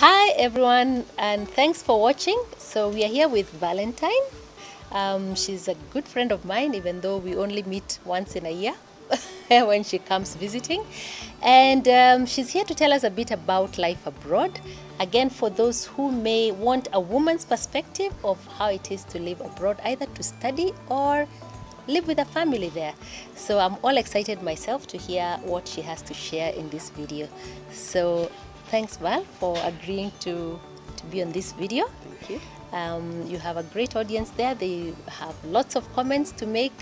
Hi everyone, and thanks for watching. So we are here with Valentine. She's a good friend of mine, even though we only meet once in a year when she comes visiting. And she's here to tell us a bit about life abroad. Again, for those who may want a woman's perspective of how it is to live abroad, either to study or live with a family there. So I'm all excited myself to hear what she has to share in this video. So thanks, Val, for agreeing to be on this video. Thank you. You have a great audience there. They have lots of comments to make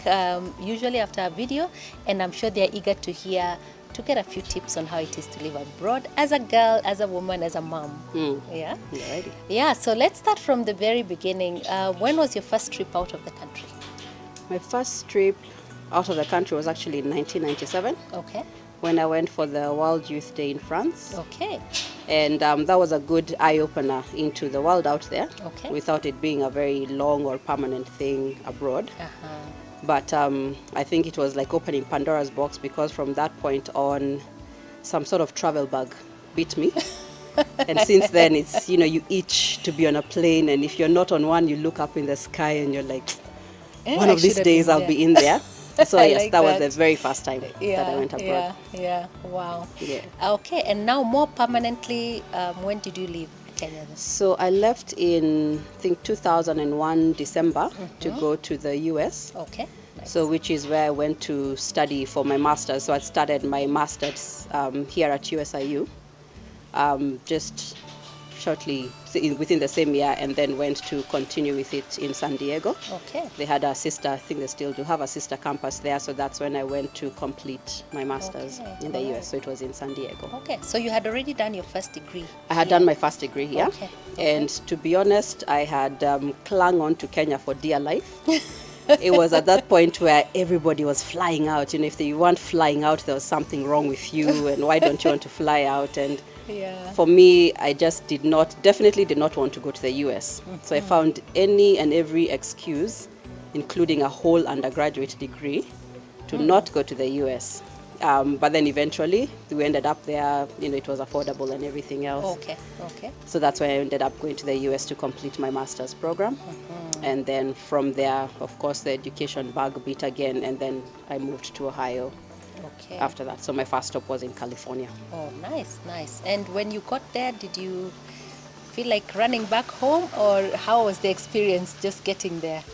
usually after a video, and I'm sure they're eager to get a few tips on how it is to live abroad as a girl, as a woman, as a mom. Yeah? Alrighty. Yeah, so let's start from the very beginning. When was your first trip out of the country? My first trip out of the country was actually in 1997. Okay. When I went for the World Youth Day in France. Okay. And that was a good eye-opener into the world out there, Okay. without it being a very long or permanent thing abroad. But I think it was like opening Pandora's box, because from that point on, some sort of travel bug bit me. And since then, it's, you itch to be on a plane, and if you're not on one, you look up in the sky and you're like, one of these days I'll be in there. So yes, like that was the very first time that I went abroad. Yeah, wow. Yeah. Okay, and now more permanently, when did you leave Kenya then? So I left in, I think, 2001 December to go to the US. Okay. Nice. So which is where I went to study for my master's. So I started my master's here at USIU, just shortly within the same year, and then went to continue with it in San Diego. Okay. They had a sister, I think they still do have a sister campus there, so that's when I went to complete my master's in the US. So it was in San Diego. Okay, so you had already done your first degree? I had done my first degree here. Okay. And to be honest, I had clung on to Kenya for dear life. It was at that point where everybody was flying out. If you weren't flying out, there was something wrong with you, and why don't you want to fly out? And for me, I just definitely did not want to go to the US. So I found any and every excuse, including a whole undergraduate degree, to not go to the US. But then eventually we ended up there, it was affordable and everything else. Okay, okay. So that's why I ended up going to the US to complete my master's program. And then from there, of course, the education bug bit again, and then I moved to Ohio. Okay. After that. So my first stop was in California. Oh, nice, nice. And when you got there, did you feel like running back home, or how was the experience just getting there?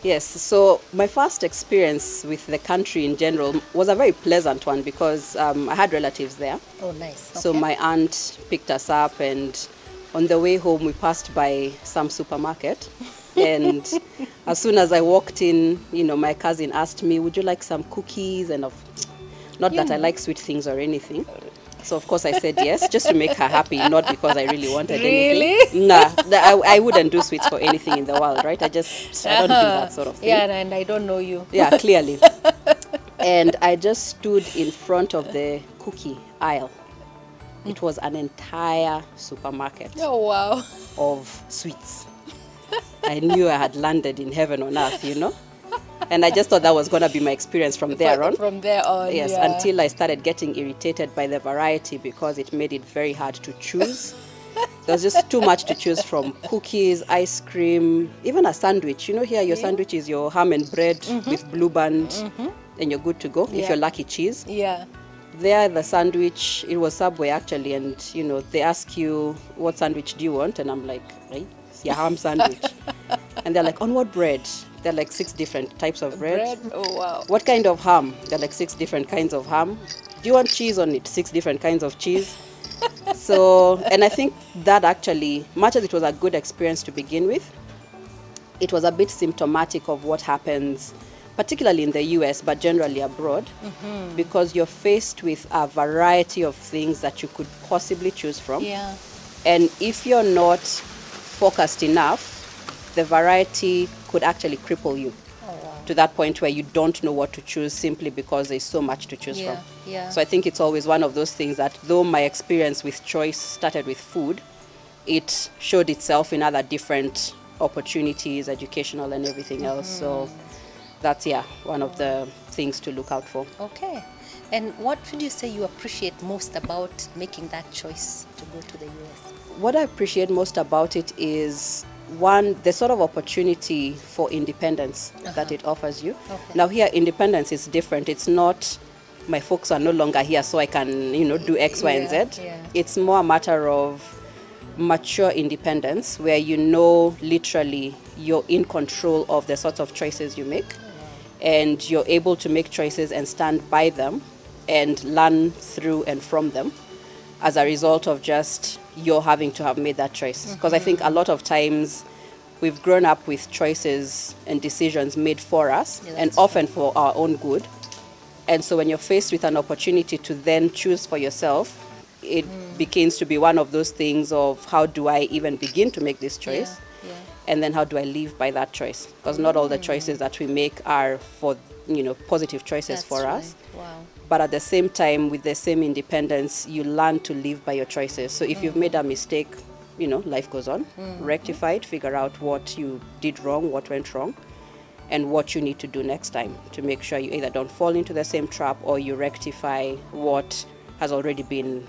Yes, so my first experience with the country in general was a very pleasant one, because I had relatives there. Oh, nice. Okay. So my aunt picked us up, and on the way home we passed by some supermarket. And as soon as I walked in, my cousin asked me, would you like some cookies? And not that I like sweet things or anything. So of course I said yes, just to make her happy, not because I really wanted anything. Nah, I wouldn't do sweets for anything in the world, right? I don't do that sort of thing. Yeah, and I don't know you. Yeah, clearly. And I just stood in front of the cookie aisle. It was an entire supermarket of sweets. I knew I had landed in heaven on earth, And I just thought that was going to be my experience from there on. From there on, yes, until I started getting irritated by the variety, because it made it very hard to choose. There was just too much to choose from: cookies, ice cream, even a sandwich. Here your sandwich is your ham and bread with blue band, and you're good to go, if you're lucky, cheese. Yeah. There, the sandwich, it was Subway actually, and they ask you, what sandwich do you want? And I'm like, right, it's your ham sandwich. And they're like, on what bread? There are like 6 different types of bread. Oh, wow. What kind of ham? There are like 6 different kinds of ham. Do you want cheese on it? 6 different kinds of cheese. So, and I think that actually, much as it was a good experience to begin with, it was a bit symptomatic of what happens, particularly in the US, but generally abroad, because you're faced with a variety of things that you could possibly choose from. Yeah. And if you're not focused enough, the variety could actually cripple you to that point where you don't know what to choose, simply because there's so much to choose from. Yeah. So I think it's always one of those things that, though my experience with choice started with food, it showed itself in other different opportunities, educational and everything else. So that's one of the things to look out for. Okay. And what would you say you appreciate most about making that choice to go to the US? What I appreciate most about it is, one, the sort of opportunity for independence that it offers you. Okay. Now here, independence is different. It's not my folks are no longer here so I can, do X, Y, and Z. Yeah. It's more a matter of mature independence where literally you're in control of the sorts of choices you make, and you're able to make choices and stand by them and learn through and from them as a result of just you're having to have made that choice. Because I think a lot of times we've grown up with choices and decisions made for us, and often for our own good. And so when you're faced with an opportunity to then choose for yourself, it begins to be one of those things of, how do I even begin to make this choice? Yeah. And then how do I live by that choice? Because not all the choices that we make are for, positive choices That's for right. us. Wow. But at the same time, with the same independence, you learn to live by your choices. So if you've made a mistake, life goes on. Rectify it, figure out what you did wrong, what went wrong, and what you need to do next time to make sure you either don't fall into the same trap or you rectify what has already been,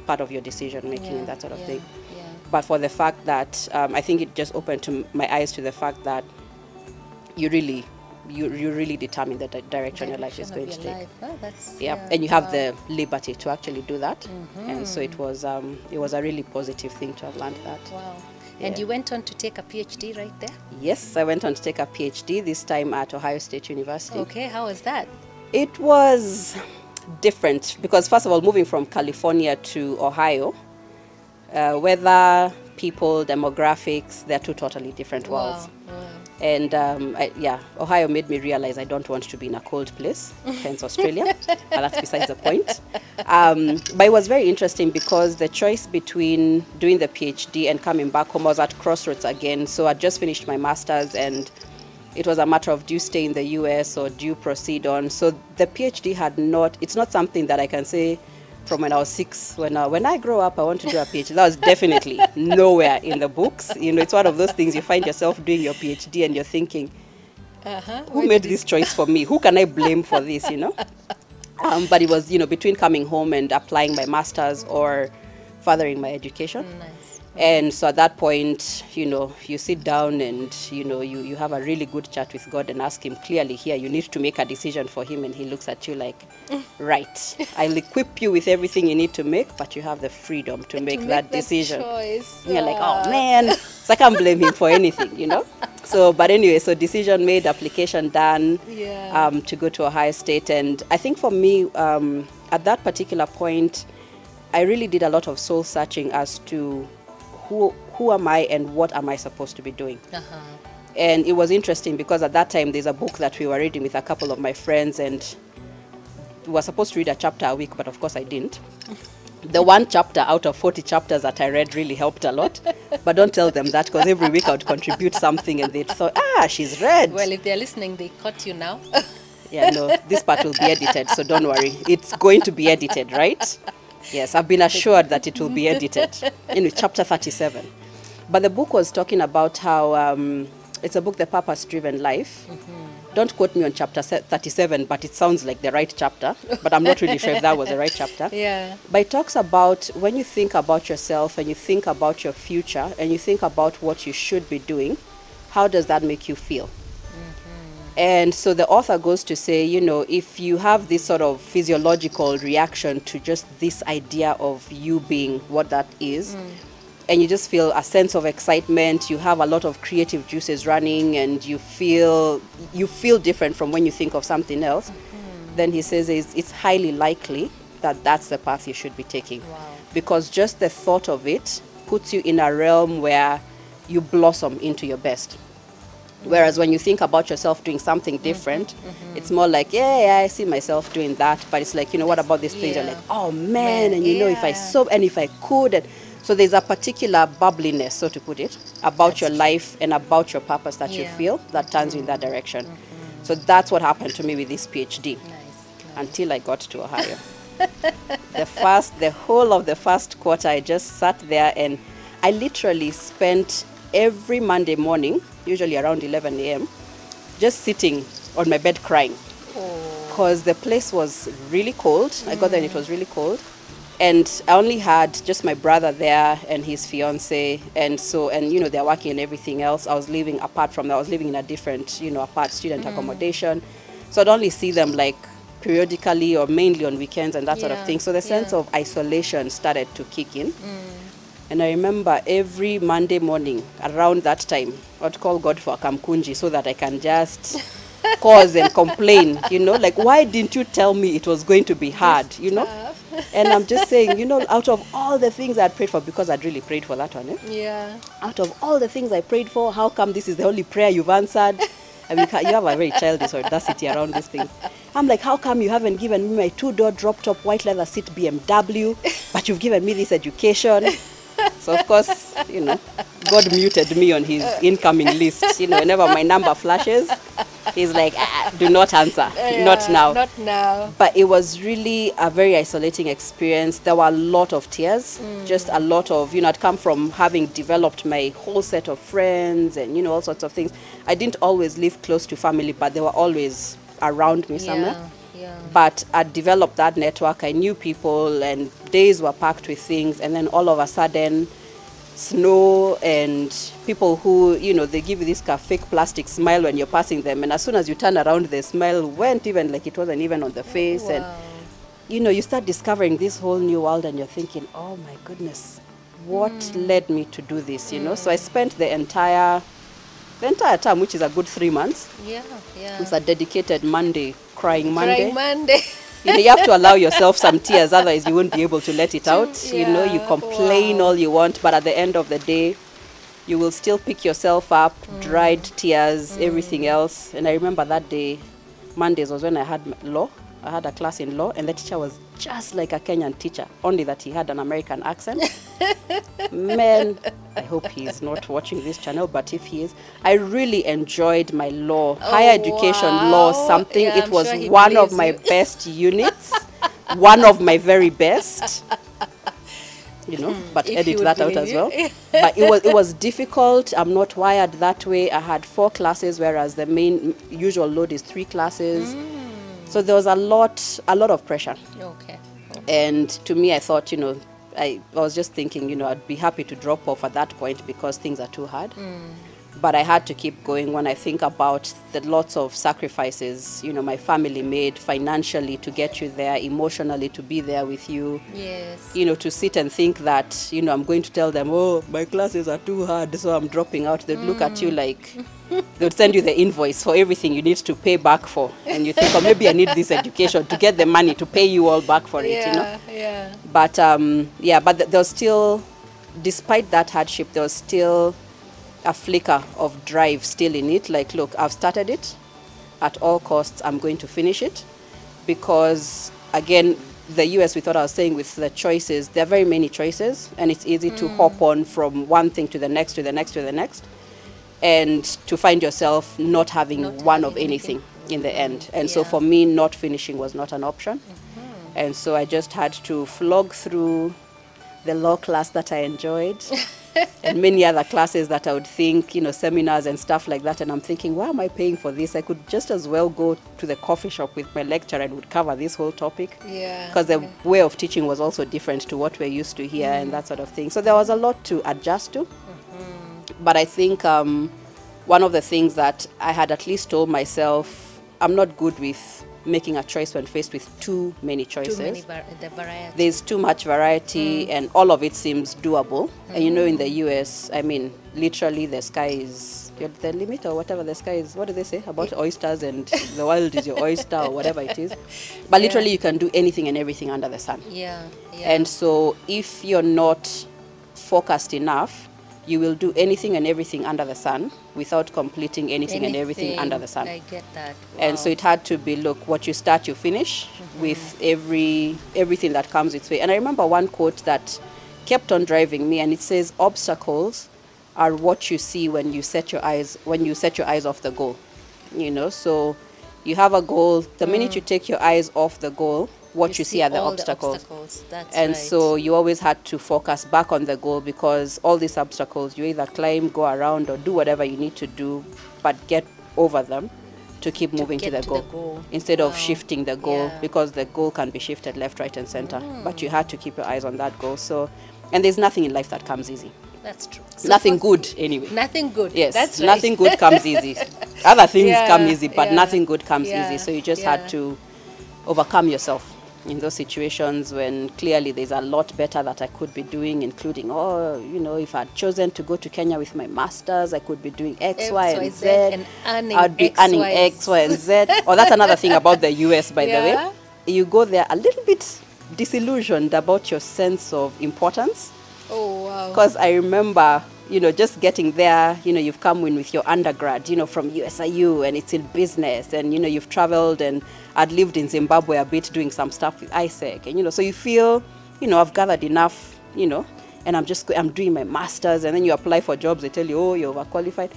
part of your decision making and that sort of thing. Yeah. But for the fact that I think it just opened to my eyes to the fact that you really determine the direction your life is going to take. Oh, that's, And you have the liberty to actually do that. And so it was a really positive thing to have learned that. Wow. And you went on to take a PhD right there? Yes, I went on to take a PhD, this time at Ohio State University. Okay, how was that? It was different because, first of all, moving from California to Ohio, weather, people, demographics, they're two totally different worlds. Wow. And Ohio made me realize I don't want to be in a cold place, hence Australia. But that's besides the point. But it was very interesting because the choice between doing the PhD and coming back home was at crossroads again. So I'd just finished my master's, and it was a matter of, do you stay in the US or do you proceed on? So the PhD it's not something that I can say from when I was 6, when I grow up, I want to do a PhD. That was definitely nowhere in the books. It's one of those things you find yourself doing your PhD and you're thinking, who made this choice for me? Who can I blame for this, But it was, between coming home and applying my master's or furthering my education. Nice. And so at that point, you sit down and, you have a really good chat with God and ask him clearly here, you need to make a decision for him. And he looks at you like, right, I'll equip you with everything you need to make, but you have the freedom to make that decision. Choice. And you're like, oh man, so I can't blame him for anything, So, but anyway, so decision made, application done, to go to Ohio State. And I think for me, at that particular point, I really did a lot of soul searching as to who am I and what am I supposed to be doing? And it was interesting because at that time there's a book that we were reading with a couple of my friends, and we were supposed to read a chapter a week, but of course I didn't. The one chapter out of 40 chapters that I read really helped a lot, but don't tell them that, because every week I would contribute something and they'd thought, she's read. Well, if they're listening, they caught you now. Yeah, no, this part will be edited, so don't worry. It's going to be edited, right? Yes, I've been assured that it will be edited in chapter 37. But the book was talking about how it's a book, The Purpose-Driven Life. Don't quote me on chapter 37, but it sounds like the right chapter. But I'm not really sure if that was the right chapter. Yeah. But it talks about when you think about yourself and you think about your future and you think about what you should be doing, how does that make you feel? And so the author goes to say, if you have this sort of physiological reaction to just this idea of you being what that is, and you just feel a sense of excitement, you have a lot of creative juices running, and you feel different from when you think of something else, then he says it's highly likely that that's the path you should be taking. Wow. Because just the thought of it puts you in a realm where you blossom into your best. Whereas when you think about yourself doing something different, it's more like, I see myself doing that. But it's like, what about this thing? You're like, oh man, and if I could. And so there's a particular bubbliness, so to put it, about your life and about your purpose that you feel that turns you in that direction. So that's what happened to me with this PhD. Nice. Until I got to Ohio. The whole of the first quarter, I just sat there and I literally spent every Monday morning, usually around 11 a.m., just sitting on my bed crying. because the place was really cold. I got there and it was really cold. And I only had just my brother there and his fiance, and they're working and everything else. I was living apart from them. I was living in a different, apart student accommodation. So I'd only see them like periodically or mainly on weekends and that sort of thing. So the sense of isolation started to kick in. And I remember every Monday morning around that time, I'd call God for a kamkunji so that I can just cause and complain, like, why didn't you tell me it was going to be hard, And I'm just saying, out of all the things I prayed for, because I'd really prayed for that one, Yeah. out of all the things I prayed for, how come this is the only prayer you've answered? I mean, you have a very childish audacity around these things. I'm like, how come you haven't given me my 2-door drop-top white leather seat BMW, but you've given me this education? So, of course, God muted me on his incoming list. Whenever my number flashes, he's like, do not answer, not now. Not now. But it was really a very isolating experience. There were a lot of tears, just a lot of, I'd come from having developed my whole set of friends and, all sorts of things. I didn't always live close to family, but they were always around me somewhere. Yeah. But I developed that network. I knew people and days were packed with things. And then all of a sudden, snow and people who, they give you this fake plastic smile when you're passing them. And as soon as you turn around, the smile went even like it wasn't even on the face. Wow. And, you start discovering this whole new world and you're thinking, oh my goodness, what led me to do this, So I spent the entire term, which is a good 3 months. Yeah. With a dedicated Monday, crying Monday. Crying Monday. You have to allow yourself some tears, otherwise you won't be able to let it out. You complain all you want, but at the end of the day, you will still pick yourself up, dried tears, everything else. And I remember that day, Mondays was when I had law. I had a class in law, and the teacher was just like a Kenyan teacher, only that he had an American accent. Man, I hope he's not watching this channel, but if he is, I really enjoyed my law, higher education law, something. Yeah, it was sure one of my best units, one of my very best. But edit that out as well. But it was difficult. I'm not wired that way. I had 4 classes, whereas the main usual load is 3 classes. So there was a lot of pressure. Okay. And to me, I thought, I was just thinking, I'd be happy to drop off at that point because things are too hard. But I had to keep going when I think about the lots of sacrifices, my family made financially to get you there, emotionally to be there with you. Yes. To sit and think that, I'm going to tell them, oh, my classes are too hard, so I'm dropping out. They'd look at you like, they'd send you the invoice for everything you need to pay back for. And you think, oh, maybe I need this education to get the money to pay you all back for it, Yeah. But, but there was still, despite that hardship, there was still a flicker of drive still in it. Like, look, I've started it. At all costs, I'm going to finish it. Because, again, the US, with what I was saying with the choices, there are very many choices. And it's easy to hop on from one thing to the next, to the next, to the next. And to find yourself not having one of anything in the end. And so for me, not finishing was not an option. And so I just had to flog through the law class that I enjoyed and many other classes that I would think, seminars and stuff like that. And I'm thinking, why am I paying for this? I could just as well go to the coffee shop with my lecturer and would cover this whole topic. Yeah. Because the way of teaching was also different to what we're used to here and that sort of thing. So there was a lot to adjust to. But I think one of the things that I had at least told myself, I'm not good with making a choice when faced with too many choices. The variety. There's too much variety and all of it seems doable. And in the US, I mean, literally the sky is the limit, or whatever the sky is. What do they say about oysters and the world is your oyster or whatever it is? But literally you can do anything and everything under the sun. Yeah. And so if you're not focused enough, you will do anything and everything under the sun without completing anything and everything under the sun. I get that. Wow. And so it had to be, look, what you start, you finish with everything that comes its way. And I remember one quote that kept on driving me, and it says, obstacles are what you see when you set your eyes off the goal. So you have a goal. The minute you take your eyes off the goal, what you see are the obstacles. That's and right. so you always had to focus back on the goal, because all these obstacles, you either climb, go around, or do whatever you need to do, but get over them to keep moving to get the to the goal, goal. instead of Wow. shifting the goal, Yeah. because the goal can be shifted left, right, and center. But you had to keep your eyes on that goal. So, and there's nothing in life that comes easy. That's true. So Nothing for- good, anyway. Nothing good. Yes, That's right. nothing good comes easy. Other things Yeah, come easy, but yeah, nothing good comes yeah, easy. So you just yeah. had to overcome yourself in those situations when clearly there's a lot better that I could be doing, including, if I'd chosen to go to Kenya with my masters, I could be doing X, Y, and Z. and earning I'd be earning X, Y, and Z. Oh, that's another thing about the US, by the Yeah. way. You go there a little bit disillusioned about your sense of importance. Oh, wow. Because I remember, just getting there, you've come in with your undergrad, from USIU, and it's in business, and, you've traveled, and I'd lived in Zimbabwe a bit doing some stuff with ISEC, and, so you feel, I've gathered enough, and I'm doing my master's, and then you apply for jobs, they tell you, oh, you're overqualified.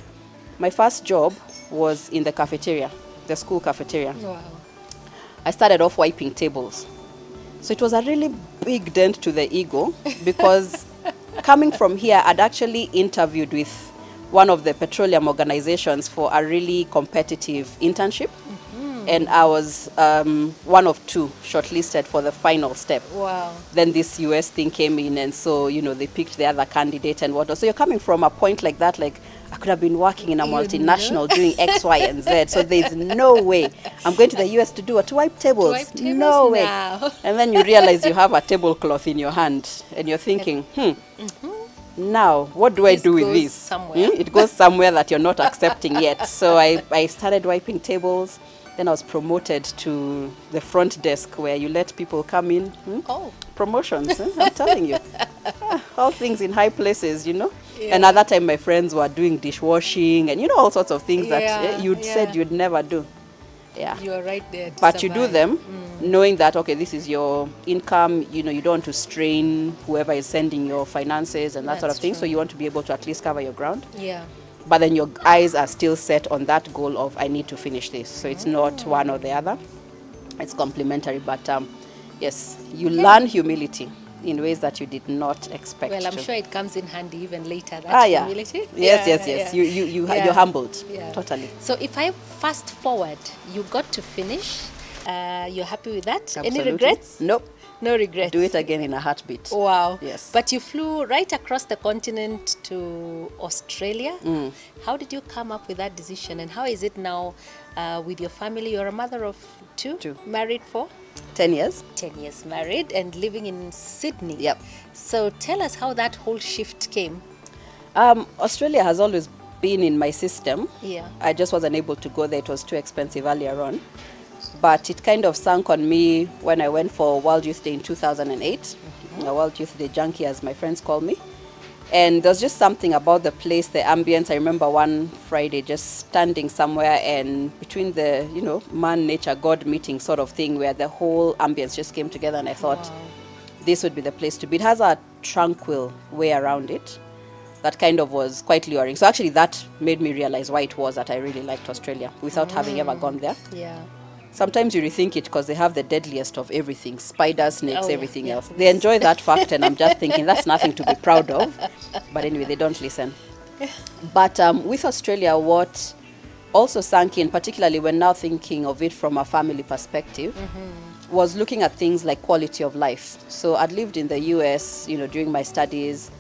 My first job was in the cafeteria, the school cafeteria. Wow. I started off wiping tables. So it was a really big dent to the ego, because coming from here, I'd actually interviewed with one of the petroleum organizations for a really competitive internship. And I was one of two shortlisted for the final step. Wow. Then this US thing came in, and so, they picked the other candidate and whatnot. So you're coming from a point like that, like, I could have been working in a multinational doing X, Y, and Z. So there's no way I'm going to the US to do what? To wipe tables. wipe tables No way. now. And then you realize you have a tablecloth in your hand, and you're thinking, now what do I This do with goes this? somewhere. It goes somewhere that you're not accepting yet. So I started wiping tables. Then I was promoted to the front desk, where you let people come in. Oh. Promotions, I'm telling you. All things in high places, Yeah. And at that time, my friends were doing dishwashing and, all sorts of things that you'd said you'd never do. Yeah. You're right there. To But you do survive. them knowing that, okay, this is your income, you don't want to strain whoever is sending your finances and that sort of That's thing. true. So you want to be able to at least cover your ground. Yeah. But then your eyes are still set on that goal of, I need to finish this. So it's not one or the other. It's complementary. But yes, you learn humility in ways that you did not expect. Well, I'm to. sure it comes in handy even later, that Yeah. humility. Yes. Yeah. You're humbled. Yeah. Totally. So if I fast forward, you got to finish. You're happy with that? Absolutely. Any regrets? Nope. No regrets. Do it again in a heartbeat. Wow. Yes. But you flew right across the continent to Australia. How did you come up with that decision, and how is it now with your family? You're a mother of two. Married for 10 years. 10 years married and living in Sydney. Yep. So tell us how that whole shift came. Australia has always been in my system. Yeah. I just wasn't able to go there. It was too expensive earlier on. But it kind of sank on me when I went for World Youth Day in 2008. A World Youth Day junkie, as my friends call me. And there's just something about the place, the ambience. I remember one Friday just standing somewhere, and between the, man, nature, God meeting sort of thing, where the whole ambience just came together, and I thought this would be the place to be. It has a tranquil way around it that kind of was quite luring. So actually that made me realize why it was that I really liked Australia without having ever gone there. Yeah. Sometimes you rethink it because they have the deadliest of everything, spiders, snakes, Oh, yeah, everything yeah. else. They enjoy that fact, and I'm just thinking that's nothing to be proud of. But anyway, they don't listen. But with Australia, what also sank in, particularly when now thinking of it from a family perspective, was looking at things like quality of life. So I'd lived in the US, during my studies.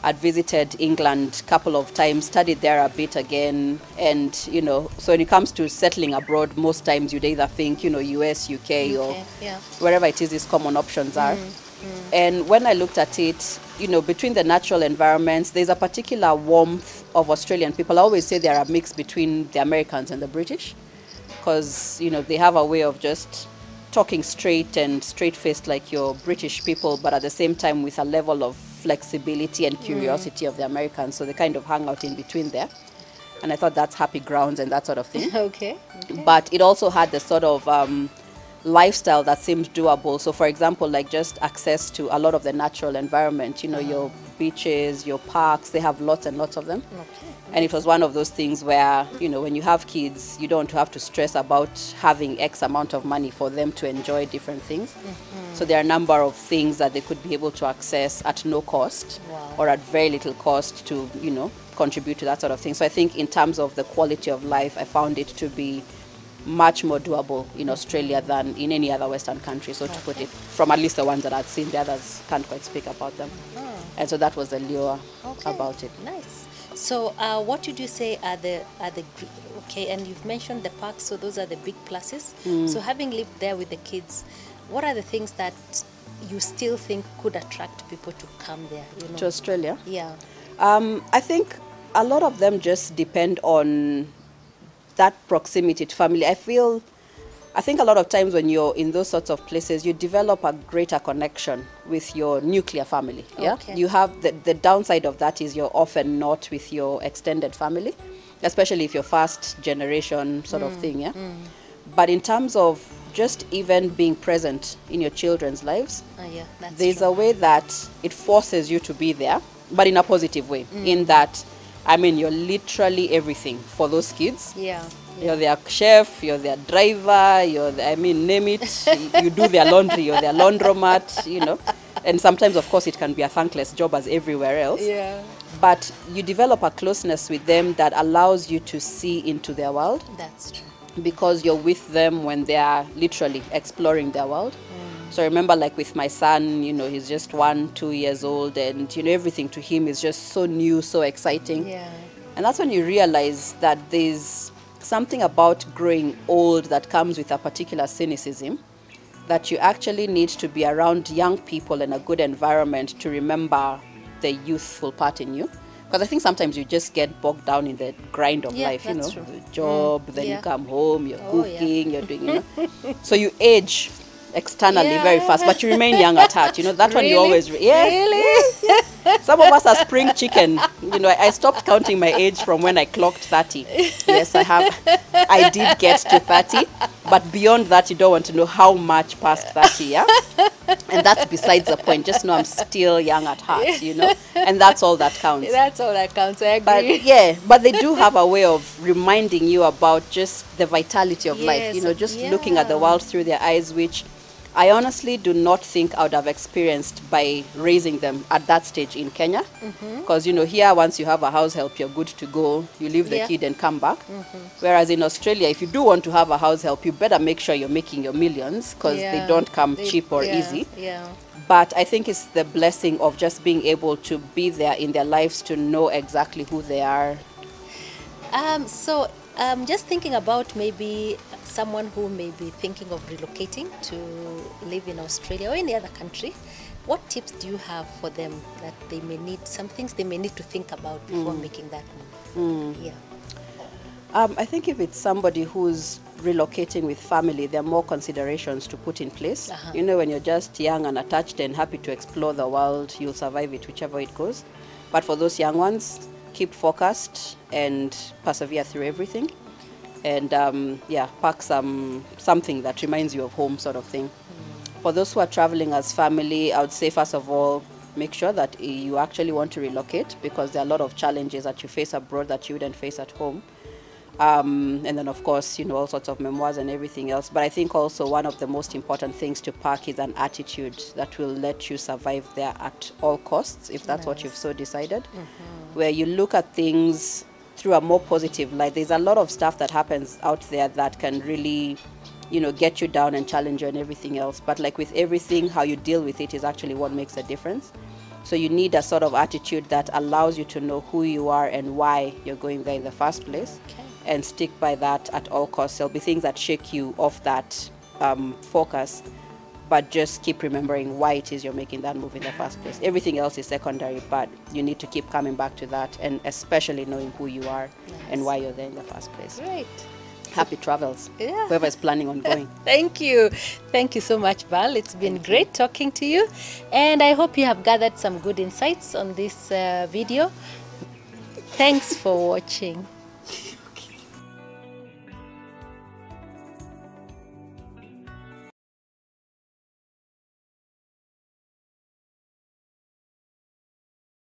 I'd visited England a couple of times, studied there a bit again. And, so when it comes to settling abroad, most times you'd either think, US, UK, or yeah. wherever it is these common options are. And when I looked at it, between the natural environments, there's a particular warmth of Australian people. I always say they're a mix between the Americans and the British, because, they have a way of just talking straight and straight-faced like your British people, but at the same time with a level of flexibility and curiosity of the Americans. So they kind of hang out in between there. And I thought that's happy grounds and that sort of thing. Okay. But it also had the sort of lifestyle that seemed doable. So for example, like just access to a lot of the natural environment, your beaches, your parks, they have lots and lots of them. Okay. And it was one of those things where, when you have kids, you don't have to stress about having X amount of money for them to enjoy different things. So there are a number of things that they could be able to access at no cost or at very little cost to, contribute to that sort of thing. So I think in terms of the quality of life, I found it to be much more doable in Australia than in any other Western country, so to put it, from at least the ones that I've seen. The others can't quite speak about them. And so that was the lure about it. Nice. So what would you say are the okay, and you've mentioned the parks, so those are the big pluses. So having lived there with the kids, what are the things that you still think could attract people to come there, you know? To Australia? Yeah. I think a lot of them just depend on that proximity to family. I think a lot of times when you're in those sorts of places, you develop a greater connection with your nuclear family. Yeah, Okay. you have the downside of that is you're often not with your extended family, especially if you're first generation sort of thing. Yeah, but in terms of just even being present in your children's lives, Yeah, that's there's true. a way that it forces you to be there, but in a positive way. In that, I mean, you're literally everything for those kids. Yeah. You're their chef, you're their driver, name it. You do their laundry, you're their laundromat, you know. And sometimes, of course, it can be a thankless job as everywhere else. Yeah. But you develop a closeness with them that allows you to see into their world, That's true. because you're with them when they are literally exploring their world. So I remember, like with my son, you know, he's just 1-2 years old, and you know, everything to him is just so new, so exciting. Yeah. And that's when you realize that there's something about growing old that comes with a particular cynicism, that you actually need to be around young people in a good environment to remember the youthful part in you. Because I think sometimes you just get bogged down in the grind of Yeah, life, you know, that's true. the job, then Yeah. you come home, you're Oh, yeah. cooking, you're doing, you know. So you age externally Yeah. very fast, but you remain young at heart. You know, that one you Really? always... Yes, Really? some of us are spring chicken. You know, I stopped counting my age from when I clocked 30. Yes, I did get to 30, but beyond that, you don't want to know how much past 30, yeah? And that's besides the point. Just know I'm still young at heart, you know? And that's all that counts. That's all that counts. I But agree. yeah, but they do have a way of reminding you about just the vitality of life, Yes, you know, just looking at the yeah. world through their eyes, which I honestly do not think I would have experienced by raising them at that stage in Kenya. Because, you know, here, once you have a house help, you're good to go. You leave the Yeah. kid and come back. Whereas in Australia, if you do want to have a house help, you better make sure you're making your millions, because they Yeah. don't come They- cheap or yeah, easy. Yeah. But I think it's the blessing of just being able to be there in their lives, to know exactly who they are. So just thinking about maybe someone who may be thinking of relocating to live in Australia or any other country, what tips do you have for them that they may need, some things they may need to think about before making that move? Yeah. I think if it's somebody who's relocating with family, there are more considerations to put in place. You know, when you're just young and attached and happy to explore the world, you'll survive it whichever it goes. But for those young ones, keep focused and persevere through everything. And pack something that reminds you of home, sort of thing. For those who are traveling as family, I would say, first of all, make sure that you actually want to relocate, because there are a lot of challenges that you face abroad that you wouldn't face at home. And then, of course, you know, all sorts of memoirs and everything else. But I think also one of the most important things to pack is an attitude that will let you survive there at all costs, if that's what you've so decided. Where you look at things through a more positive light. There's a lot of stuff that happens out there that can really, you know, get you down and challenge you and everything else. But like with everything, how you deal with it is actually what makes a difference. So you need a sort of attitude that allows you to know who you are and why you're going there in the first place. Okay. And stick by that at all costs. There'll be things that shake you off that focus, but just keep remembering why it is you're making that move in the first place. Everything else is secondary, but you need to keep coming back to that, and especially knowing who you are and why you're there in the first place. Great. Happy travels, Yeah. whoever is planning on going. Thank you. Thank you so much, Val. It's been great talking to you. And I hope you have gathered some good insights on this video. Thanks for watching.